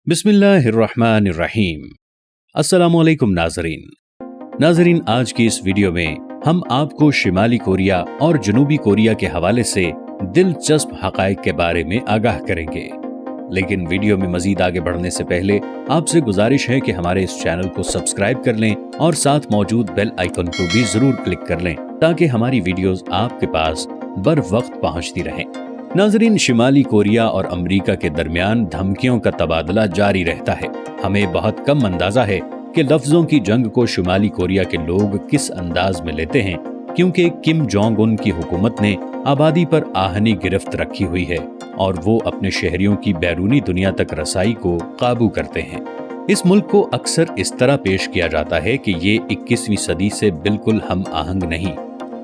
बिस्मिल्लाहिर्रहमानिर्रहीम। अस्सलामुअलैकुम नाज़रीन, आज की इस वीडियो में हम आपको शिमाली कोरिया और जनूबी कोरिया के हवाले से दिलचस्प हक़ाइक़ के बारे में आगाह करेंगे। लेकिन वीडियो में मजीद आगे बढ़ने से पहले आपसे गुजारिश है कि हमारे इस चैनल को सब्सक्राइब कर लें और साथ मौजूद बेल आइकन को भी जरूर क्लिक कर लें ताकि हमारी वीडियोस आपके पास बर वक्त पहुंचती रहें। नाज़रीन, शिमाली कोरिया और अमेरिका के दरमियान धमकियों का तबादला जारी रहता है। हमें बहुत कम अंदाजा है कि लफ्जों की जंग को शिमाली कोरिया के लोग किस अंदाज में लेते हैं, क्योंकि किम जोंग उन की हुकूमत ने आबादी पर आहनी गिरफ्त रखी हुई है और वो अपने शहरियों की बैरूनी दुनिया तक रसाई को काबू करते हैं। इस मुल्क को अक्सर इस तरह पेश किया जाता है कि ये 21वीं सदी से बिल्कुल हम आहंग नहीं।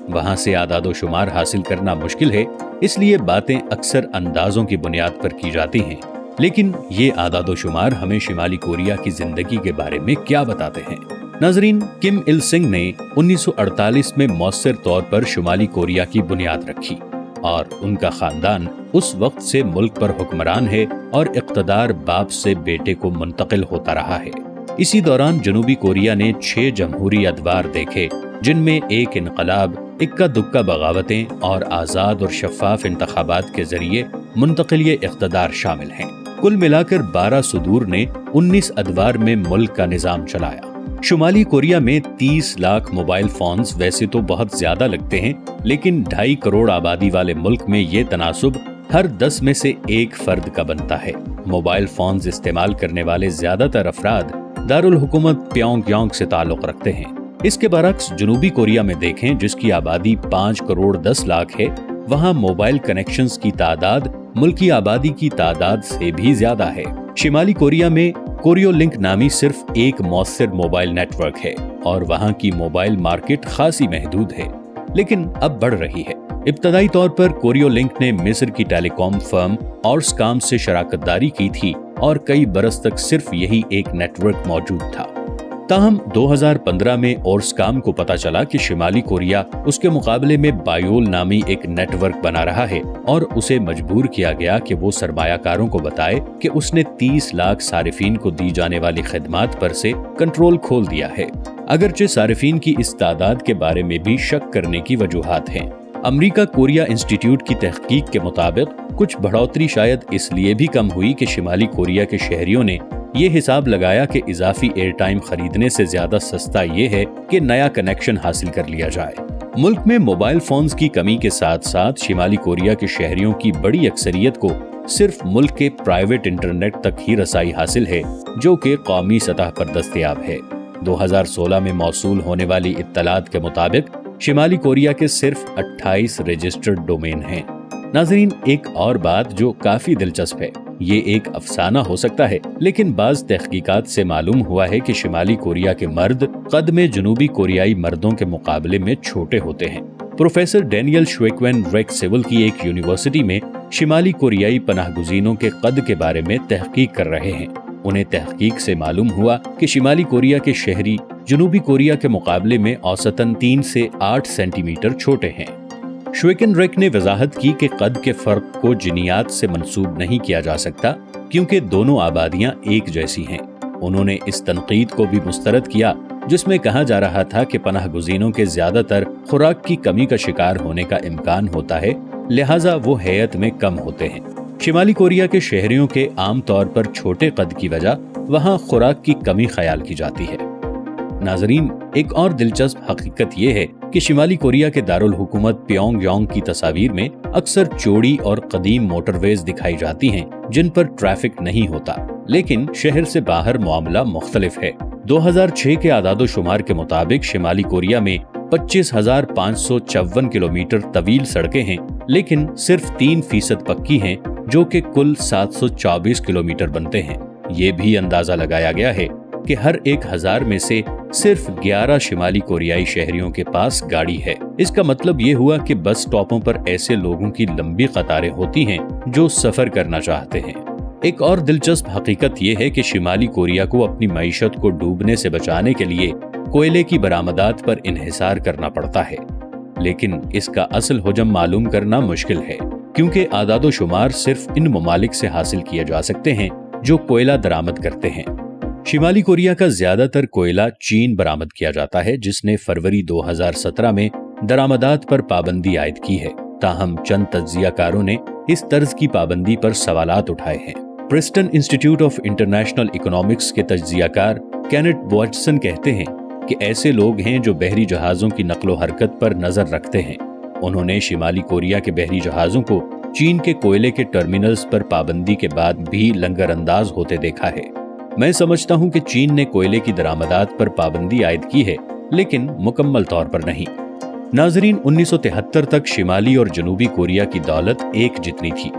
वहाँ से आदादो शुमार हासिल करना मुश्किल है, इसलिए बातें अक्सर अंदाजों की बुनियाद पर की जाती हैं। लेकिन ये आदादो शुमार हमें शिमाली कोरिया की जिंदगी के बारे में क्या बताते हैं? नाज़रीन, किम इल सिंग ने 1948 में मौसर तौर पर शिमाली कोरिया की बुनियाद रखी और उनका खानदान उस वक्त से मुल्क पर हुक्मरान है और इक़्तिदार बाप से बेटे को मुंतकिल होता रहा है। इसी दौरान जनूबी कोरिया ने 6 जमहूरी अदवार देखे, जिनमें एक इनकलाब, इक्का दुक्का बगावतें और आज़ाद और शफ़ाफ इंतखाबात के जरिए मुंतकिली इक़्तिदार शामिल हैं। कुल मिलाकर 12 सदूर ने 19 अदवार में मुल्क का निज़ाम चलाया। शुमाली कोरिया में 30 लाख मोबाइल फोन्स वैसे तो बहुत ज्यादा लगते हैं, लेकिन 2.5 करोड़ आबादी वाले मुल्क में ये तनासुब हर 10 में से एक फर्द का बनता है। मोबाइल फोन्स इस्तेमाल करने वाले ज्यादातर अफराद दारुल हुकूमत प्योंगयांग से ताल्लुक रखते हैं। इसके बरक्स जनूबी कोरिया में देखें, जिसकी आबादी 5 करोड़ 10 लाख है, वहाँ मोबाइल कनेक्शंस की तादाद मुल्की आबादी की तादाद से भी ज्यादा है। शिमाली कोरिया में कोरियोलिंक नामी सिर्फ एक मौसर मोबाइल नेटवर्क है और वहाँ की मोबाइल मार्केट खासी महदूद है, लेकिन अब बढ़ रही है। इब्तदाई तौर पर कोरियोलिंक ने मिस्र की टेलीकॉम फर्म ऑर्सकॉम से शराकतदारी की थी और कई बरस तक सिर्फ यही एक नेटवर्क मौजूद था। ताहम 2015 में ऑर्सकॉम को पता चला कि शिमाली कोरिया उसके मुकाबले में बायोल नामी एक नेटवर्क बना रहा है और उसे मजबूर किया गया कि वो सरमायाकारों को बताए कि उसने 30 लाख सारिफीन को दी जाने वाली खिदमात पर से कंट्रोल खोल दिया है। अगरचे सारिफीन की इस तादाद के बारे में भी शक करने की वजूहात हैं। अमेरिका कोरिया इंस्टीट्यूट की तहकीक के मुताबिक कुछ बढ़ोतरी शायद इसलिए भी कम हुई कि शिमाली कोरिया के शहरियों ने ये हिसाब लगाया कि इजाफी एयर टाइम खरीदने से ज्यादा सस्ता ये है कि नया कनेक्शन हासिल कर लिया जाए। मुल्क में मोबाइल फोन्स की कमी के साथ साथ शिमाली कोरिया के शहरियों की बड़ी अक्सरियत को सिर्फ मुल्क के प्राइवेट इंटरनेट तक ही रसाई हासिल है, जो कि कौमी सतह पर दस्तयाब है। 2016 में मौसूल होने वाली इत्तलात के मुताबिक शिमाली कोरिया के सिर्फ 28 रजिस्टर्ड डोमेन हैं। नाज़रीन, एक और बात जो काफी दिलचस्प है, ये एक अफसाना हो सकता है, लेकिन बाज़ तहकीकात से मालूम हुआ है कि शिमाली कोरिया के मर्द कद में जनूबी कोरियाई मर्दों के मुकाबले में छोटे होते हैं। प्रोफेसर डेनियल श्वेकवेन रेक सिविल की एक यूनिवर्सिटी में शिमाली कोरियाई पनाहगुज़ीनों के कद के बारे में तहकीक कर रहे हैं। उन्हें तहकीक से मालूम हुआ कि शिमाली कोरिया के शहरी जनूबी कोरिया के मुकाबले में औसतन 3 से 8 सेंटीमीटर छोटे हैं। श्वेकनरेक ने वजाहत की कि कद के फर्क को जिनियात से मंसूब नहीं किया जा सकता, क्योंकि दोनों आबादियां एक जैसी हैं। उन्होंने इस तनकीद को भी मुस्तरद किया जिसमें कहा जा रहा था कि पनाहगुज़ीनों के ज्यादातर खुराक की कमी का शिकार होने का इम्कान होता है, लिहाजा वो हैयत में कम होते हैं। शिमाली कोरिया के शहरियों के आम तौर पर छोटे कद की वजह वहाँ खुराक की कमी ख्याल की जाती है। नाजरीन, एक और दिलचस्प हकीकत ये है कि शिमाली कोरिया के दारुल हुकूमत प्योंगयांग की तस्वीर में अक्सर चौड़ी और कदीम मोटरवेज दिखाई जाती हैं, जिन पर ट्रैफिक नहीं होता, लेकिन शहर से बाहर मामला मुख्तलिफ है। 2006 के आदादो शुमार के मुताबिक शिमाली कोरिया में 25,554 किलोमीटर तवील सड़कें हैं, लेकिन सिर्फ 3% पक्की हैं, जो कि कुल 724 किलोमीटर बनते हैं। ये भी अंदाजा लगाया गया है कि हर 1000 में से सिर्फ 11 शिमाली कोरियाई शहरियों के पास गाड़ी है। इसका मतलब ये हुआ कि बस स्टॉपों पर ऐसे लोगों की लंबी कतारें होती हैं जो सफर करना चाहते हैं। एक और दिलचस्प हकीकत ये है कि शिमाली कोरिया को अपनी मईशत को डूबने से बचाने के लिए कोयले की बरामदात पर इन्हिसार करना पड़ता है, लेकिन इसका असल हुजम मालूम करना मुश्किल है, क्योंकि आदादो शुमार सिर्फ इन ममालिक से हासिल किए जा सकते हैं जो कोयला दरामद करते हैं। शिमाली कोरिया का ज्यादातर कोयला चीन बरामद किया जाता है, जिसने फरवरी 2017 में दरामदात पर पाबंदी आयद की है। ताहम चंद तज्जियाकारों ने इस तर्ज की पाबंदी पर सवालात उठाए हैं। प्रिस्टन इंस्टीट्यूट ऑफ इंटरनेशनल इकोनॉमिक्स के तज्जियाकार केनेट वॉटसन कहते हैं कि ऐसे लोग हैं जो बहरी जहाजों की नकलो हरकत पर नजर रखते हैं। उन्होंने शिमाली कोरिया के बहरी जहाजों को चीन के कोयले के टर्मिनल्स पर पाबंदी के बाद भी लंगर अंदाज होते देखा है। मैं समझता हूं कि चीन ने कोयले की दरामदात पर पाबंदी आयद की है, लेकिन मुकम्मल तौर पर नहीं। नाजरीन, 1973 तक शिमाली और जनूबी कोरिया की दौलत एक जितनी थी।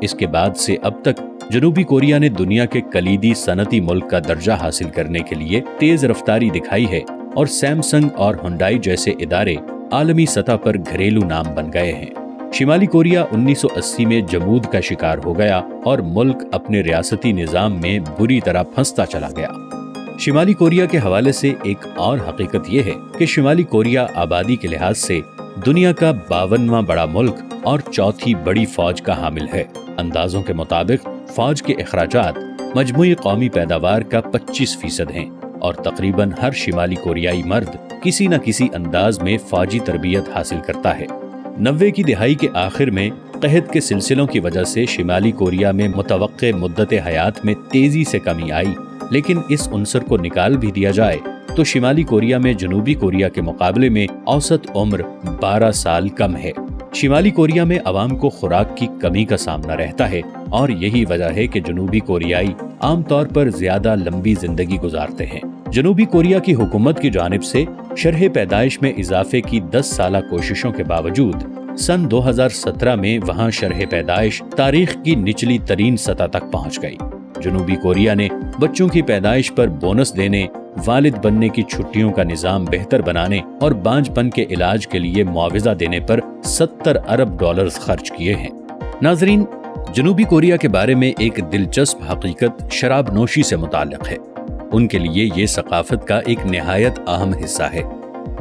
इसके बाद से अब तक जनूबी कोरिया ने दुनिया के कलीदी सनती मुल्क का दर्जा हासिल करने के लिए तेज रफ्तारी दिखाई है और सैमसंग और हुंडई जैसे इदारे आलमी सतह पर घरेलू नाम बन गए हैं। शिमाली कोरिया 1980 में जमूद का शिकार हो गया और मुल्क अपने रियासती निजाम में बुरी तरह फंसता चला गया। शिमाली कोरिया के हवाले से एक और हकीकत यह है कि शिमाली कोरिया आबादी के लिहाज से दुनिया का 52वां बड़ा मुल्क और चौथी बड़ी फौज का हामिल है। अंदाजों के मुताबिक फौज के अखराजात मजमूई कौमी पैदावार का 25% हैं और तकरीबन हर शिमाली कोरियाई मर्द किसी न किसी अंदाज में फौजी तरबियत हासिल करता है। 90 की दिहाई के आखिर में कहत के सिलसिलों की वजह से शिमाली कोरिया में मुतवक्के मुद्दत हयात में तेजी से कमी आई, लेकिन इस उनसर को निकाल भी दिया जाए तो शिमाली कोरिया में जनूबी कोरिया के मुकाबले में औसत उम्र 12 साल कम है। शिमाली कोरिया में अवाम को खुराक की कमी का सामना रहता है और यही वजह है कि जनूबी कोरियाई आमतौर पर ज्यादा लंबी जिंदगी गुजारते हैं। जनूबी कोरिया की हुकूमत की जानिब से शरह पैदाइश में इजाफे की 10 साला कोशिशों के बावजूद सन 2017 में वहां शरह पैदाइश तारीख की निचली तरीन सतह तक पहुंच गई। जनूबी कोरिया ने बच्चों की पैदाइश पर बोनस देने, वालिद बनने की छुट्टियों का निजाम बेहतर बनाने और बांझपन के इलाज के लिए मुआवजा देने पर 70 अरब डॉलर्स खर्च किए हैं। नाजरीन, जनूबी कोरिया के बारे में एक दिलचस्प हकीकत शराब नोशी से मुताल्लिक है। उनके लिए ये सकाफत का एक निहायत अहम हिस्सा है,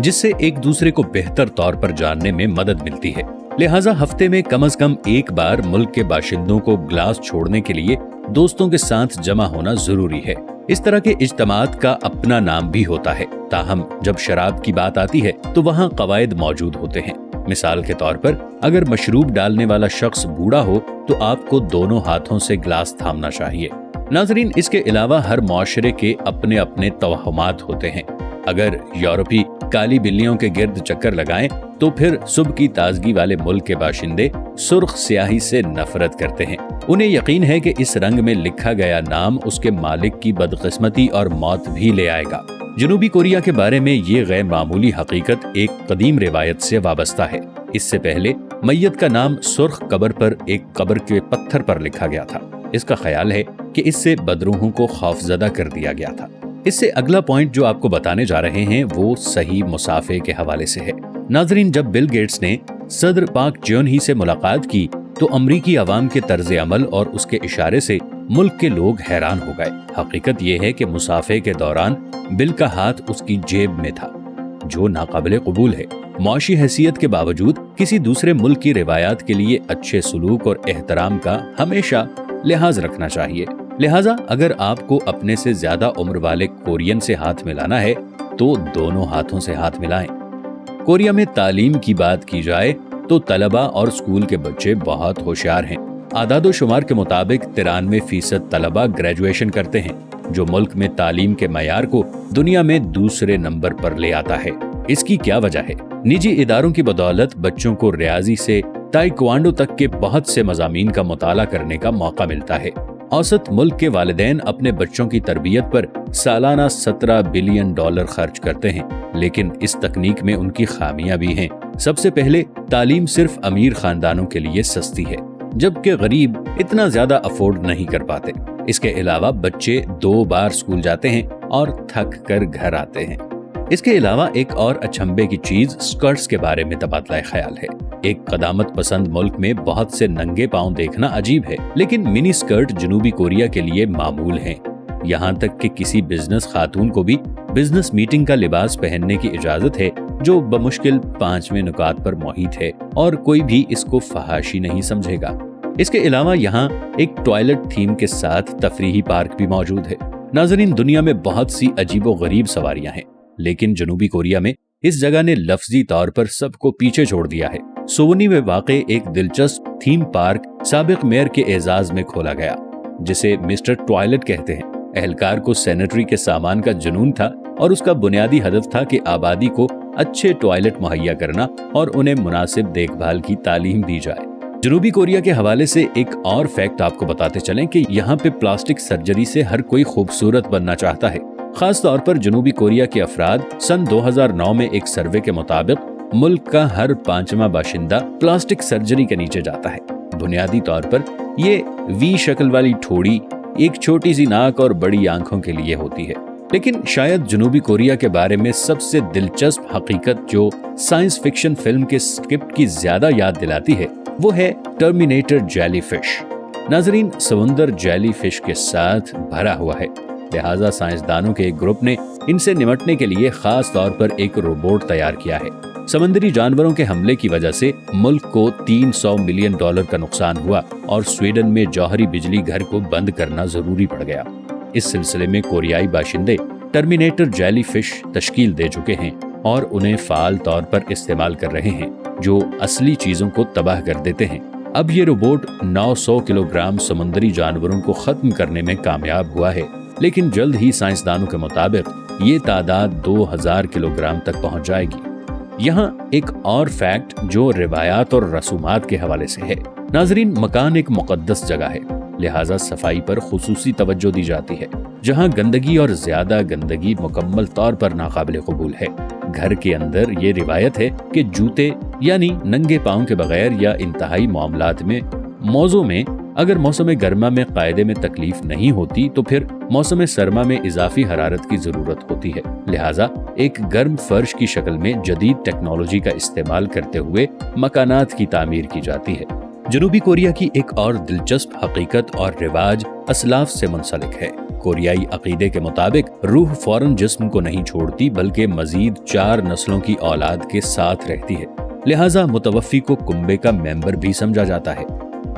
जिससे एक दूसरे को बेहतर तौर पर जानने में मदद मिलती है। लिहाजा हफ्ते में कम से कम एक बार मुल्क के बाशिंदों को ग्लास छोड़ने के लिए दोस्तों के साथ जमा होना जरूरी है। इस तरह के इज्तिमात का अपना नाम भी होता है। ताहम जब शराब की बात आती है तो वहाँ कवायद मौजूद होते हैं। मिसाल के तौर पर अगर मशरूब डालने वाला शख्स बूढ़ा हो तो आपको दोनों हाथों से ग्लास थामना चाहिए। नाजरीन, इसके अलावा हर मुआशरे के अपने अपने तवहमात होते हैं। अगर यूरोपी काली बिल्लियों के गिर्द चक्कर लगाएं तो फिर सुबह की ताजगी वाले मुल्क के बाशिंदे सुर्ख स्याही से नफरत करते हैं। उन्हें यकीन है कि इस रंग में लिखा गया नाम उसके मालिक की बदकिस्मती और मौत भी ले आएगा। जनूबी कोरिया के बारे में ये गैर मामूली हकीकत एक कदीम रिवायत से वाबस्ता है। इससे पहले मैयत का नाम सुर्ख कब्र पर एक कब्र के पत्थर पर लिखा गया था। इसका ख्याल है कि इससे बदरूहों को खौफजदा कर दिया गया था। इससे अगला पॉइंट जो आपको बताने जा रहे हैं वो सही मुसाफे के हवाले से है। नाजरीन, जब बिल गेट्स ने सदर पाक जियोनही से मुलाकात की तो अमरीकी अवाम के तर्ज अमल और उसके इशारे से मुल्क के लोग हैरान हो गए। हकीकत यह है कि मुसाफे के दौरान बिल का हाथ उसकी जेब में था, जो नाकाबिले कबूल है। मुआशी हैसियत के बावजूद किसी दूसरे मुल्क की रिवायात के लिए अच्छे सलूक और एहतराम का हमेशा लिहाज रखना चाहिए। लिहाजा अगर आपको अपने से ज्यादा उम्र वाले कोरियन से हाथ मिलाना है तो दोनों हाथों से हाथ मिलाएं। कोरिया में तालीम की बात की जाए तो तलबा और स्कूल के बच्चे बहुत होशियार हैं। आदादो शुमार के मुताबिक 93% तलबा ग्रेजुएशन करते हैं, जो मुल्क में तालीम के मयार को दुनिया में दूसरे नंबर पर ले आता है। इसकी क्या वजह है? निजी इदारों की बदौलत बच्चों को रियाजी से ताइक्वांडो तक के बहुत से मज़ामीन का मुताला करने का मौका मिलता है। औसत मुल्क के वालिदैन अपने बच्चों की तरबियत पर सालाना $17 बिलियन खर्च करते हैं, लेकिन इस तकनीक में उनकी खामियां भी हैं। सबसे पहले, तालीम सिर्फ अमीर खानदानों के लिए सस्ती है, जबकि गरीब इतना ज्यादा अफोर्ड नहीं कर पाते। इसके अलावा बच्चे 2 बार स्कूल जाते हैं और थक कर घर आते हैं। इसके अलावा एक और अचंभे की चीज स्कर्ट्स के बारे में तबादला ख्याल है। एक कदामत पसंद मुल्क में बहुत से नंगे पांव देखना अजीब है, लेकिन मिनी स्कर्ट जनूबी कोरिया के लिए मामूल हैं। यहाँ तक कि किसी बिजनेस खातून को भी बिजनेस मीटिंग का लिबास पहनने की इजाजत है, जो बमुश्किल 5वें नुकात पर मोहित है और कोई भी इसको फहाशी नहीं समझेगा। इसके अलावा यहाँ एक टॉयलेट थीम के साथ तफरीही पार्क भी मौजूद है। नाजरीन, दुनिया में बहुत सी अजीबो गरीब सवारियां हैं, लेकिन जनूबी कोरिया में इस जगह ने लफ्जी तौर पर सबको पीछे छोड़ दिया है। सोवनी में वाक़े एक दिलचस्प थीम पार्क साबिक मेयर के एजाज में खोला गया, जिसे मिस्टर टॉयलेट कहते हैं। एहलकार को सैनिटरी के सामान का जुनून था और उसका बुनियादी हदफ था कि आबादी को अच्छे टॉयलेट मुहैया करना और उन्हें मुनासिब देखभाल की तालीम दी जाए। जनूबी कोरिया के हवाले से एक और फैक्ट आपको बताते चलें कि यहाँ पे प्लास्टिक सर्जरी से हर कोई खूबसूरत बनना चाहता है। खास तौर पर जनूबी कोरिया के अफराद सन 2009 में एक सर्वे के मुताबिक मुल्क का हर 5वां बाशिंदा प्लास्टिक सर्जरी के नीचे जाता है। बुनियादी तौर पर ये वी शक्ल वाली ठोड़ी, एक छोटी सी नाक और बड़ी आंखों के लिए होती है। लेकिन शायद जनूबी कोरिया के बारे में सबसे दिलचस्प हकीकत जो साइंस फिक्शन फिल्म के स्क्रिप्ट की ज्यादा याद दिलाती है, वो है टर्मिनेटर जेलीफिश। नाजरीन, समुंदर जेलीफिश के साथ भरा हुआ है, लिहाजा साइंसदानों के एक ग्रुप ने इनसे निपटने के लिए खास तौर पर एक रोबोट तैयार किया है। समुद्री जानवरों के हमले की वजह से मुल्क को $300 मिलियन का नुकसान हुआ और स्वीडन में जौहरी बिजली घर को बंद करना जरूरी पड़ गया। इस सिलसिले में कोरियाई बाशिंदे टर्मिनेटर जेलीफिश तश्कील दे चुके हैं और उन्हें फाल तौर पर इस्तेमाल कर रहे हैं, जो असली चीजों को तबाह कर देते हैं। अब ये रोबोट 900 किलोग्राम समुद्री जानवरों को खत्म करने में कामयाब हुआ है, लेकिन जल्द ही साइंसदानों के मुताबिक ये तादाद 2000 किलोग्राम तक पहुंच जाएगी। यहाँ एक और फैक्ट जो रिवायात और रसूमात के हवाले से है। नाजरीन, मकान एक मुकद्दस जगह है, लिहाजा सफाई पर खुसूसी तवज्जो दी जाती है। जहाँ गंदगी और ज्यादा गंदगी मुकम्मल तौर पर नाकाबिल कबूल है। घर के अंदर ये रिवायत है कि जूते यानी नंगे पाँव के बगैर या इंतहाई मामलात में मौजों में अगर मौसम गर्मा में कायदे में तकलीफ नहीं होती तो फिर मौसम सरमा में इजाफी हरारत की जरूरत होती है। लिहाजा एक गर्म फर्श की शक्ल में जदीद टेक्नोलॉजी का इस्तेमाल करते हुए मकानात की तामीर की जाती है। जनूबी कोरिया की एक और दिलचस्प हकीकत और रिवाज असलाफ से मुंसलिक है। कोरियाई अकीदे के मुताबिक रूह फौरन जिस्म को नहीं छोड़ती, बल्कि मजीद 4 नस्लों की औलाद के साथ रहती है। लिहाजा मुतवफ़ी को कुंबे का मेंबर भी समझा जाता है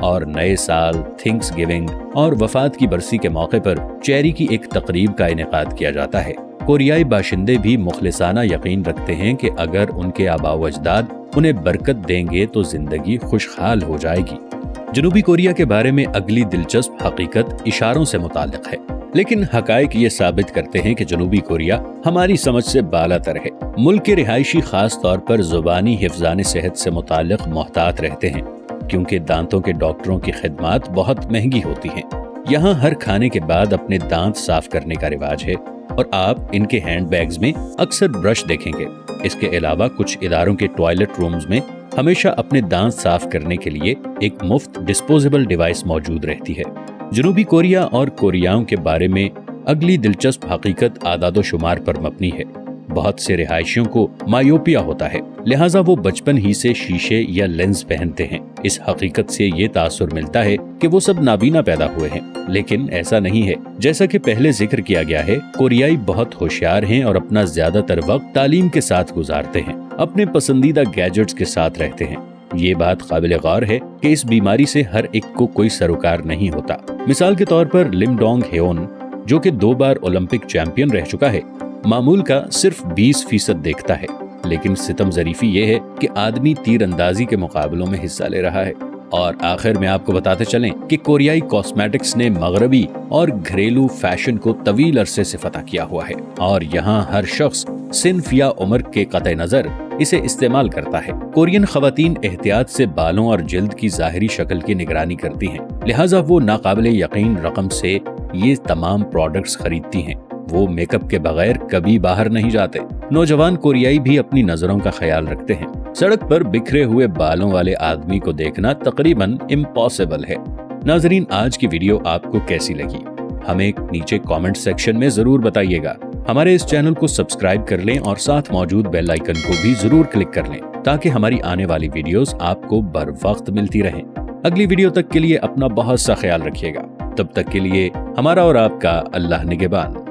और नए साल, थिंक्स गिविंग और वफात की बरसी के मौके पर चेरी की एक तकरीब का इनेकाद किया जाता है। कोरियाई बाशिंदे भी मुखलिसाना यकीन रखते हैं कि अगर उनके आबाओ अजदाद उन्हें बरकत देंगे तो जिंदगी खुशहाल हो जाएगी। जनूबी कोरिया के बारे में अगली दिलचस्प हकीकत इशारों से मुताल्लिक है, लेकिन हकायक ये साबित करते हैं कि जनूबी कोरिया हमारी समझ से बालातर है। मुल्क के रिहायशी खास तौर पर जुबानी हिफ्जान सेहत से मुताल्लिक मोहतात रहते हैं, क्योंकि दांतों के डॉक्टरों की खिदमत बहुत महंगी होती हैं। यहाँ हर खाने के बाद अपने दांत साफ करने का रिवाज है और आप इनके हैंड बैग्स में अक्सर ब्रश देखेंगे। इसके अलावा कुछ इदारों के टॉयलेट रूम्स में हमेशा अपने दांत साफ करने के लिए एक मुफ्त डिस्पोजेबल डिवाइस मौजूद रहती है। जनूबी कोरिया और कोरियाओं के बारे में अगली दिलचस्प हकीकत आदादो शुमार पर मबनी है। बहुत से रिहायशियों को मायोपिया होता है, लिहाजा वो बचपन ही से शीशे या लेंस पहनते हैं। इस हकीकत से ये तासुर मिलता है कि वो सब नाबीना पैदा हुए हैं, लेकिन ऐसा नहीं है। जैसा कि पहले जिक्र किया गया है, कोरियाई बहुत होशियार हैं और अपना ज्यादातर वक्त तालीम के साथ गुजारते हैं, अपने पसंदीदा गैजेट्स के साथ रहते हैं। ये बात काबिल गौर है कि इस बीमारी से हर एक को कोई सरोकार नहीं होता। मिसाल के तौर पर लिम डोंग हेओन, जो कि 2 बार ओलंपिक चैंपियन रह चुका है, मामूल का सिर्फ 20% देखता है, लेकिन सितम ज़रीफ़ी ये है कि आदमी तीरंदाजी के मुकाबलों में हिस्सा ले रहा है। और आखिर में आपको बताते चलें कि कोरियाई कॉस्मेटिक्स ने मगरबी और घरेलू फैशन को तवील अरसे से फतह किया हुआ है और यहाँ हर शख्स सिन्फ या उम्र के कतई नजर इसे इस्तेमाल करता है। कोरियन खवातीन एहतियात से बालों और जिल्द की ज़ाहिरी शक्ल की निगरानी करती हैं, लिहाजा वो नाकाबिले यकीन रकम से ये तमाम प्रोडक्ट्स खरीदती हैं। वो मेकअप के बगैर कभी बाहर नहीं जाते। नौजवान कोरियाई भी अपनी नजरों का ख्याल रखते हैं। सड़क पर बिखरे हुए बालों वाले आदमी को देखना तकरीबन इम्पॉसिबल है। नाजरीन, आज की वीडियो आपको कैसी लगी हमें नीचे कमेंट सेक्शन में जरूर बताइएगा। हमारे इस चैनल को सब्सक्राइब कर लें और साथ मौजूद बेल आइकन को भी जरूर क्लिक कर लें, ताकि हमारी आने वाली वीडियोस आपको बर वक्त मिलती रहें। अगली वीडियो तक के लिए अपना बहुत सा ख्याल रखिएगा। तब तक के लिए हमारा और आपका अल्लाह निगहबान।